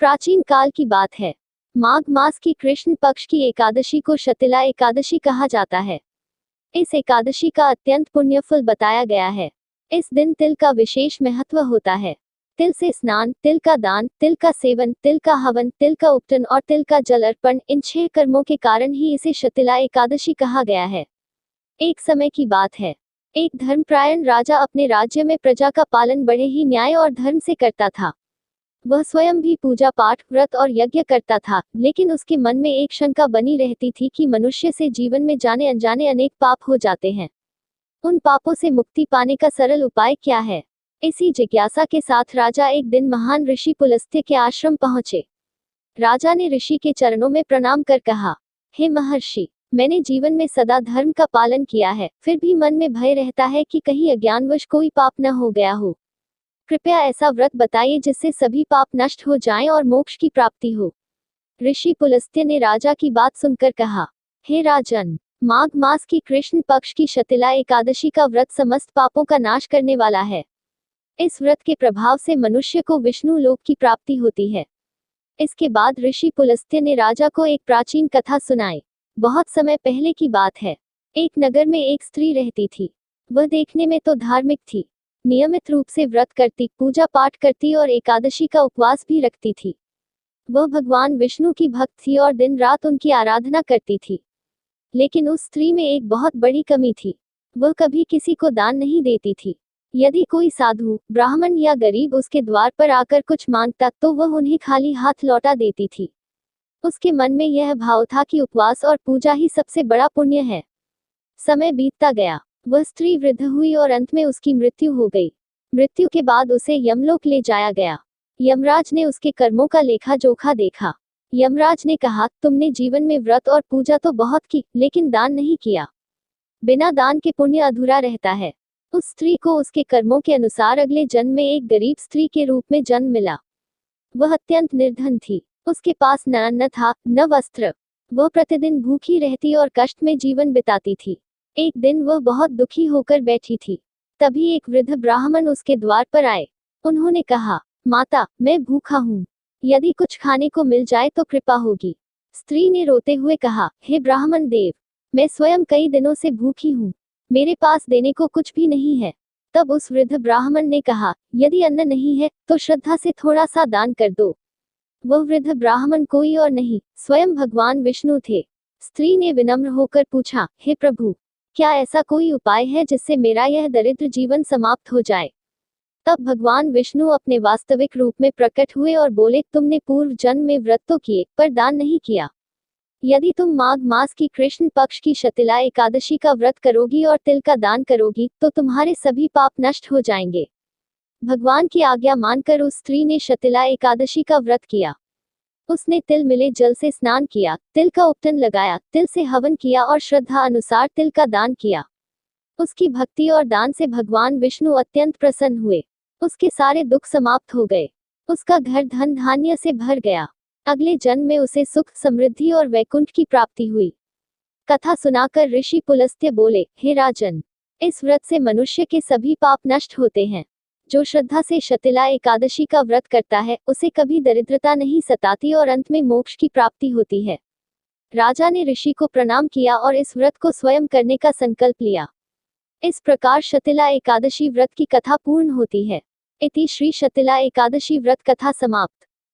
प्राचीन काल की बात है। माघ मास की कृष्ण पक्ष की एकादशी को शतिला एकादशी कहा जाता है। इस एकादशी का अत्यंत पुण्यफल बताया गया है। इस दिन तिल का विशेष महत्व होता है। तिल से स्नान, तिल का दान, तिल का सेवन, तिल का हवन, तिल का उपटन और तिल का जल अर्पण, इन 6 कर्मों के कारण ही इसे शतिला एकादशी कहा गया है। एक समय की बात है। एक धर्मपरायण राजा अपने राज्य में प्रजा का पालन बड़े ही न्याय और धर्म से करता था। वह स्वयं भी पूजा पाठ, व्रत और यज्ञ करता था, लेकिन उसके मन में एक शंका बनी रहती थी कि मनुष्य से जीवन में जाने अनजाने अनेक पाप हो जाते हैं। उन पापों से मुक्ति पाने का सरल उपाय क्या है? इसी जिज्ञासा के साथ राजा एक दिन महान ऋषि पुलस्त्य के आश्रम पहुंचे। राजा ने ऋषि के चरणों में प्रणाम कर कहा, हे महर्षि, मैंने जीवन में सदा धर्म का पालन किया है, फिर भी मन में भय रहता है कि कहीं अज्ञानवश कोई पाप न हो गया हो। कृपया ऐसा व्रत बताइए जिससे सभी पाप नष्ट हो जाएं और मोक्ष की प्राप्ति हो। ऋषि पुलस्त्य ने राजा की बात सुनकर कहा, हे राजन, माघ मास की कृष्ण पक्ष की शतिला एकादशी का व्रत समस्त पापों का नाश करने वाला है। इस व्रत के प्रभाव से मनुष्य को विष्णु लोक की प्राप्ति होती है। इसके बाद ऋषि पुलस्त्य ने राजा को एक प्राचीन कथा सुनाई। बहुत समय पहले की बात है। एक नगर में एक स्त्री रहती थी। वह देखने में तो धार्मिक थी, नियमित रूप से व्रत करती, पूजा पाठ करती और एकादशी का उपवास भी रखती थी। वह भगवान विष्णु की भक्त थी और दिन रात उनकी आराधना करती थी। लेकिन उस स्त्री में एक बहुत बड़ी कमी थी। वह कभी किसी को दान नहीं देती थी। यदि कोई साधु, ब्राह्मण या गरीब उसके द्वार पर आकर कुछ मांगता तो वह उन्हें खाली हाथ लौटा देती थी। उसके मन में यह भाव था कि उपवास और पूजा ही सबसे बड़ा पुण्य है। समय बीतता गया। वह स्त्री वृद्ध हुई और अंत में उसकी मृत्यु हो गई। मृत्यु के बाद उसे यमलोक ले जाया गया। यमराज ने उसके कर्मों का लेखा जोखा देखा। यमराज ने कहा, तुमने जीवन में व्रत और पूजा तो बहुत की, लेकिन दान नहीं किया। बिना दान के पुण्य अधूरा रहता है। उस स्त्री को उसके कर्मों के अनुसार अगले जन्म में एक गरीब स्त्री के रूप में जन्म मिला। वह अत्यंत निर्धन थी। उसके पास न अन्न था, न वस्त्र। वह प्रतिदिन भूखी रहती और कष्ट में जीवन बिताती थी। एक दिन वह बहुत दुखी होकर बैठी थी। तभी एक वृद्ध ब्राह्मण उसके द्वार पर आए। उन्होंने कहा, माता, मैं भूखा हूँ, यदि कुछ खाने को मिल जाए तो कृपा होगी। स्त्री ने रोते हुए कहा, हे ब्राह्मण देव, मैं स्वयं कई दिनों से भूखी हूँ, मेरे पास देने को कुछ भी नहीं है। तब उस वृद्ध ब्राह्मण ने कहा, यदि अन्न नहीं है तो श्रद्धा से थोड़ा सा दान कर दो। वह वृद्ध ब्राह्मण कोई और नहीं, स्वयं भगवान विष्णु थे। स्त्री ने विनम्र होकर पूछा, हे प्रभु, क्या ऐसा कोई उपाय है जिससे मेरा यह दरिद्र जीवन समाप्त हो जाए? तब भगवान विष्णु अपने वास्तविक रूप में प्रकट हुए और बोले, तुमने पूर्व जन्म में व्रत तो किए, पर दान नहीं किया। यदि तुम माघ मास की कृष्ण पक्ष की शतिला एकादशी का व्रत करोगी और तिल का दान करोगी तो तुम्हारे सभी पाप नष्ट हो जाएंगे। भगवान की आज्ञा मानकर उस स्त्री ने शतिला एकादशी का व्रत किया। उसने तिल मिले जल से स्नान किया, तिल का उपटन लगाया, तिल से हवन किया और श्रद्धा अनुसार तिल का दान किया। उसकी भक्ति और दान से भगवान विष्णु अत्यंत प्रसन्न हुए। उसके सारे दुख समाप्त हो गए। उसका घर धन धान्य से भर गया। अगले जन्म में उसे सुख, समृद्धि और वैकुंठ की प्राप्ति हुई। कथा सुनाकर ऋषि पुलस्त्य बोले, हे राजन, इस व्रत से मनुष्य के सभी पाप नष्ट होते हैं। जो श्रद्धा से शतिला एकादशी का व्रत करता है, उसे कभी दरिद्रता नहीं सताती और अंत में मोक्ष की प्राप्ति होती है। राजा ने ऋषि को प्रणाम किया और इस व्रत को स्वयं करने का संकल्प लिया। इस प्रकार शतिला एकादशी व्रत की कथा पूर्ण होती है। इति श्री शतिला एकादशी व्रत कथा समाप्त।